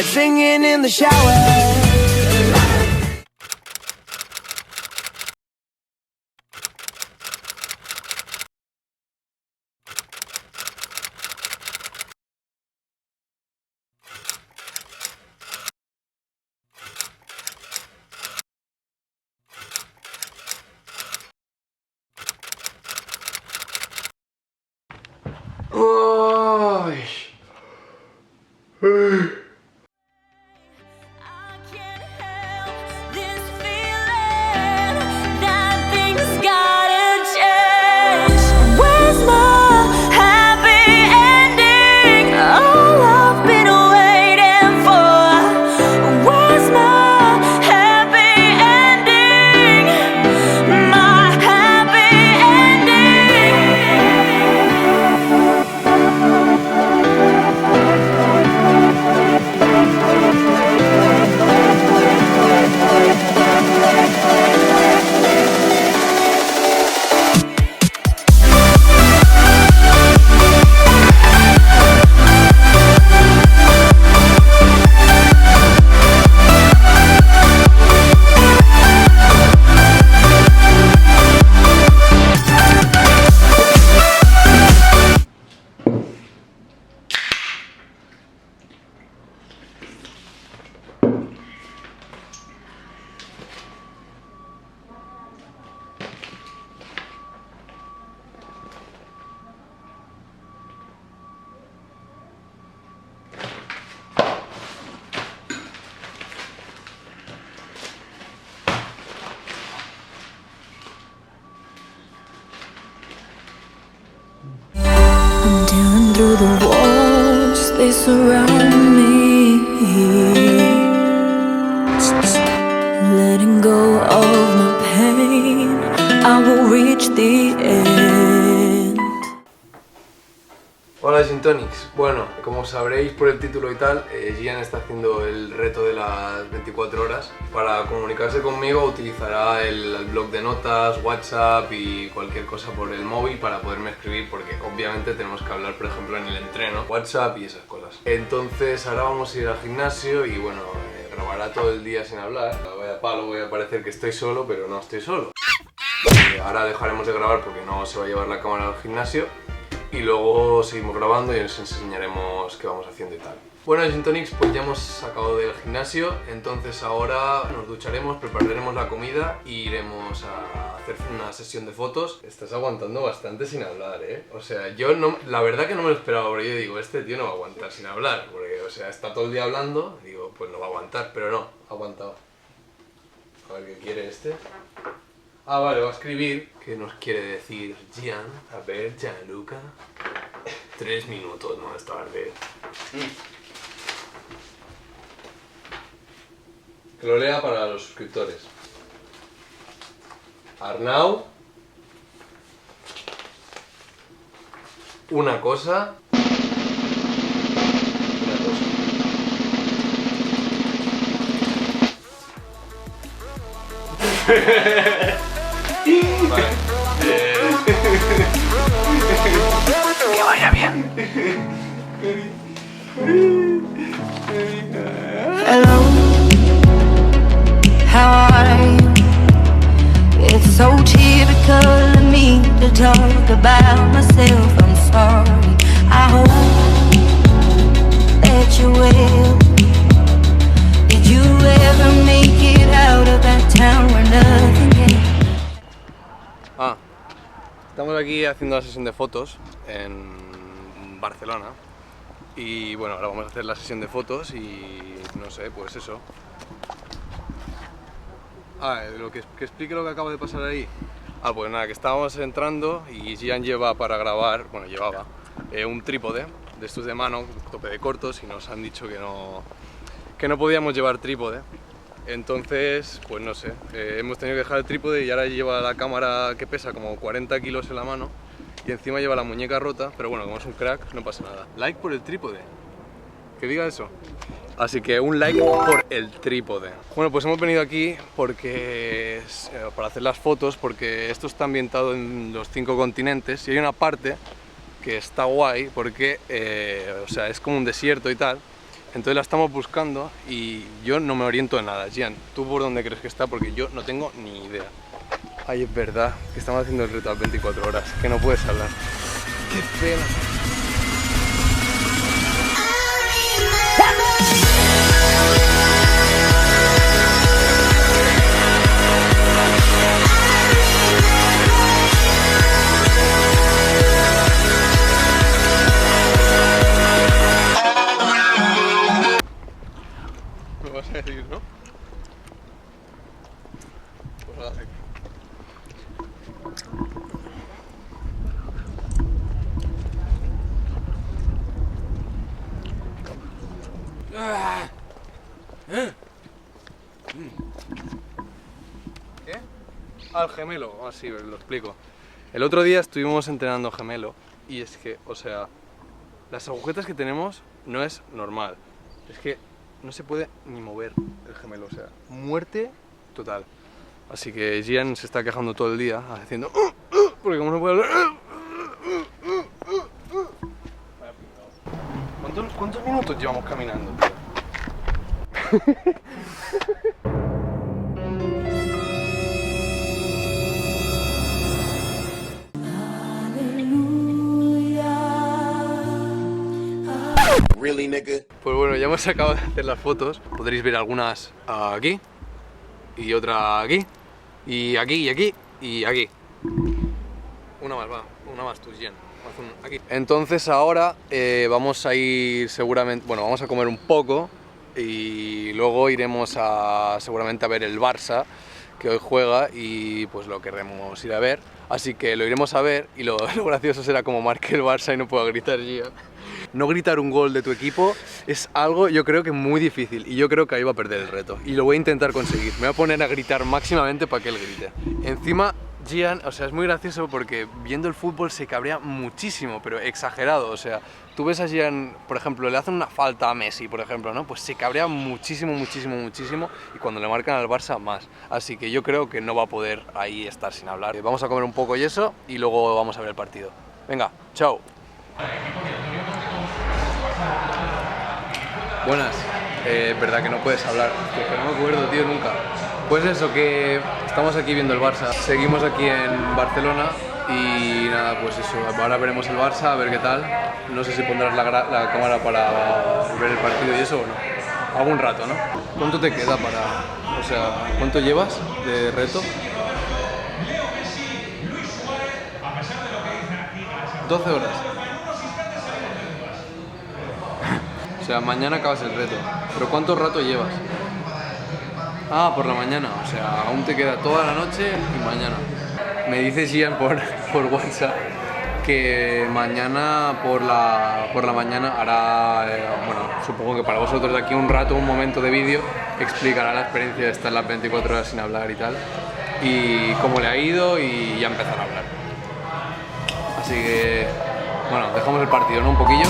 singing in the shower. Ay. Through the walls, they surround me. Letting go of my pain, I will reach the end. Hola Gin Tonics. Bueno, como sabréis por el título y tal, Gian está haciendo el reto de las 24 horas. Para comunicarse conmigo utilizará el blog de notas, WhatsApp y cualquier cosa por el móvil para poderme escribir, porque obviamente tenemos que hablar, por ejemplo, en el entreno, WhatsApp y esas cosas. Entonces ahora vamos a ir al gimnasio y bueno, grabará todo el día sin hablar. Vaya palo, voy a parecer que estoy solo, pero no estoy solo. Ahora dejaremos de grabar porque no se va a llevar la cámara al gimnasio. Y luego seguimos grabando y os enseñaremos qué vamos haciendo y tal. Bueno, Gin Tonics, pues ya hemos acabado del gimnasio, entonces ahora nos ducharemos, prepararemos la comida e iremos a hacer una sesión de fotos. Estás aguantando bastante sin hablar, ¿eh? O sea, yo no, la verdad que no me lo esperaba, porque yo digo, este tío no va a aguantar sin hablar, porque, o sea, está todo el día hablando, digo, pues no va a aguantar, pero no, ha aguantado. A ver qué quiere este. Ah, vale, va a escribir. ¿Qué nos quiere decir Gian? A ver, Gianluca. 3 minutos más tarde. Que lo lea para los suscriptores. Arnau. Una cosa. Vale. Que vaya bien. Hello, how are you? It's so typical of me to talk about myself. I'm sorry. I hope that you will. Did you ever make it out of that town where nothing can? Estamos aquí haciendo la sesión de fotos en Barcelona y bueno, ahora vamos a hacer la sesión de fotos y no sé, pues eso. Que explique lo que acaba de pasar ahí. Pues nada, que estábamos entrando y Gian lleva para grabar, bueno, llevaba un trípode de estos de mano, tope de cortos, y nos han dicho que no podíamos llevar trípode. Entonces, pues no sé, hemos tenido que dejar el trípode y ahora lleva la cámara que pesa como 40 kilos en la mano y encima lleva la muñeca rota, pero bueno, como es un crack, no pasa nada. Like por el trípode, que diga eso. Así que un like por el trípode. Bueno, pues hemos venido aquí porque para hacer las fotos, porque esto está ambientado en los 5 continentes y hay una parte que está guay porque, o sea, es como un desierto y tal. Entonces la estamos buscando y yo no me oriento en nada. Gian, ¿tú por dónde crees que está? Porque yo no tengo ni idea. Ay, es verdad, que estamos haciendo el reto a 24 horas, que no puedes hablar. ¡Qué pena! Me vas a decir, ¿no? Pues nada. ¿Qué? Al gemelo, así lo explico. El otro día estuvimos entrenando gemelo y es que, o sea, las agujetas que tenemos no es normal. Es que no se puede ni mover el gemelo, o sea, muerte total. Así que Gian se está quejando todo el día haciendo porque como no puede hablar. ¿Cuántos minutos llevamos caminando, tío? Really, nigga? Pues bueno, ya hemos acabado de hacer las fotos. Podréis ver algunas aquí y otra aquí y aquí y aquí y aquí. Una más, va, una más tú, Gian. Aquí. Entonces ahora vamos a ir seguramente, bueno, vamos a comer un poco y luego iremos seguramente a ver el Barça que hoy juega y pues lo querremos ir a ver. Así que lo iremos a ver y lo gracioso será como marque el Barça y no pueda gritar Gian. No gritar un gol de tu equipo es algo, yo creo que muy difícil y yo creo que ahí va a perder el reto y lo voy a intentar conseguir. Me voy a poner a gritar máximamente para que él grite. Encima Gian, o sea, es muy gracioso porque viendo el fútbol se cabrea muchísimo, pero exagerado, o sea, tú ves a Gian, por ejemplo, le hacen una falta a Messi, por ejemplo, ¿no? Pues se cabrea muchísimo, muchísimo, muchísimo y cuando le marcan al Barça más. Así que yo creo que no va a poder ahí estar sin hablar. Vamos a comer un poco y eso y luego vamos a ver el partido. Venga, chao. Buenas, verdad que no puedes hablar, que no me acuerdo, tío, nunca. Pues eso, que estamos aquí viendo el Barça, seguimos aquí en Barcelona y nada, pues eso, ahora veremos el Barça, a ver qué tal. No sé si pondrás la cámara para ver el partido y eso o no. Algún rato, ¿no? ¿Cuánto te queda para, o sea, cuánto llevas de reto? 12 horas. O sea, mañana acabas el reto. ¿Pero cuánto rato llevas? Ah, por la mañana. O sea, aún te queda toda la noche y mañana. Me dice Gian por WhatsApp que mañana por la mañana hará, bueno, supongo que para vosotros de aquí un rato, un momento de vídeo, explicará la experiencia de estar las 24 horas sin hablar y tal. Y cómo le ha ido y ya empezar a hablar. Así que, bueno, dejamos el partido, ¿no? Un poquillo.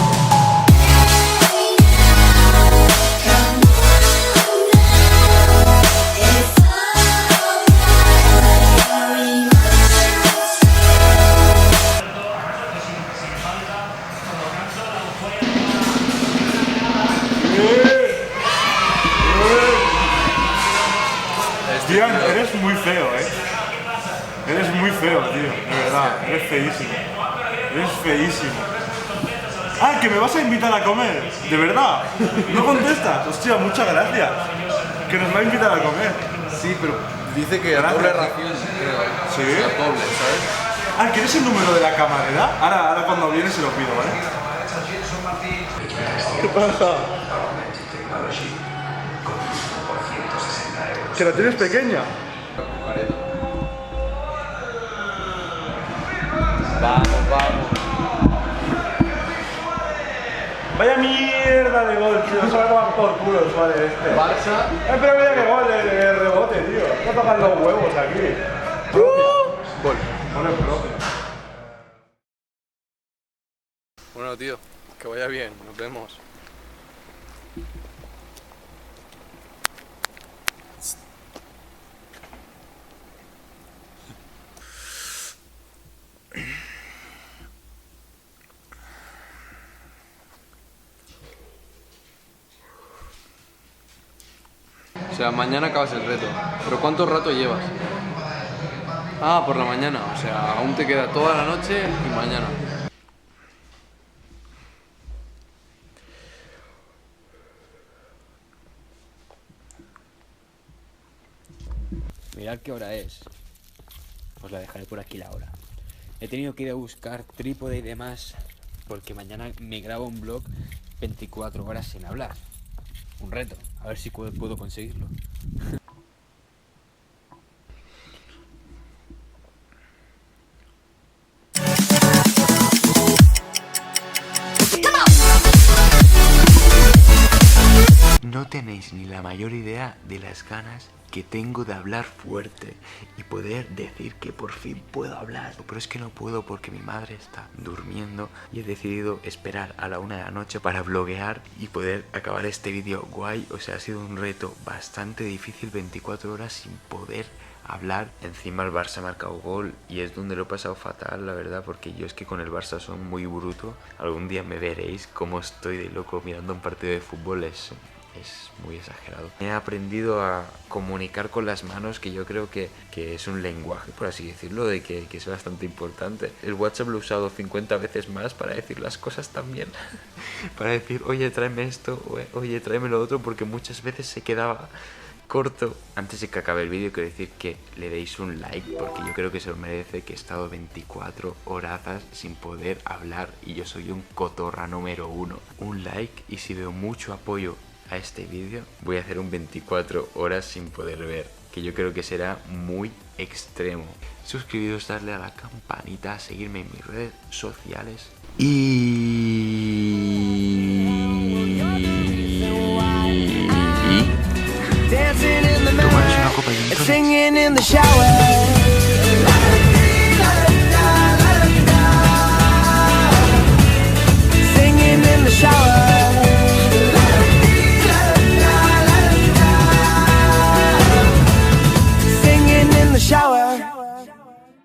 Gian, eres muy feo, Eres muy feo, tío, de verdad, eres feísimo. Eres feísimo. Ah, que me vas a invitar a comer, de verdad. No contestas, hostia, muchas gracias. Que nos va a invitar a comer. Sí, pero dice que Gracias. doble ración, creo. ¿Sí? O sea, doble, ¿sabes? Ah, ¿quieres el número de la camarera? Ahora cuando viene se lo pido, ¿vale? ¿Qué pasa? ¿Que la tienes pequeña? Vamos, vamos. Vaya mierda de gol, tío. No se va a tomar por culo el Suárez este. Barça. Pero mira que gol de rebote, tío. No tocan los huevos aquí. Gol. Pone propio. Bueno, tío, que vaya bien, nos vemos. sea, mañana acabas el reto. ¿Pero cuánto rato llevas? Ah, por la mañana. O sea, aún te queda toda la noche y mañana. Mirad qué hora es. Os la dejaré por aquí la hora. He tenido que ir a buscar trípode y demás porque mañana me grabo un vlog 24 horas sin hablar. Un reto. A ver si puedo conseguirlo. No tenéis ni la mayor idea de las ganas que tengo de hablar fuerte y poder decir que por fin puedo hablar. Pero es que no puedo porque mi madre está durmiendo y he decidido esperar a la 1 de la noche para vloguear y poder acabar este vídeo guay. O sea, ha sido un reto bastante difícil, 24 horas sin poder hablar. Encima el Barça ha marcado gol y es donde lo he pasado fatal, la verdad, porque yo es que con el Barça soy muy bruto. Algún día me veréis cómo estoy de loco mirando un partido de fútbol, es muy exagerado. He aprendido a comunicar con las manos, que yo creo que es un lenguaje, por así decirlo, de que es bastante importante. El WhatsApp lo he usado 50 veces más para decir las cosas también. Para decir, oye, tráeme esto, oye, tráeme lo otro, porque muchas veces se quedaba corto. Antes de que acabe el vídeo quiero decir que le deis un like, porque yo creo que se lo merece, que he estado 24 horas sin poder hablar y yo soy un cotorra número 1. Un like, y si veo mucho apoyo a este vídeo voy a hacer un 24 horas sin poder ver, que yo creo que será muy extremo. Suscribiros, darle a la campanita, seguirme en mis redes sociales y tomaros una copa y un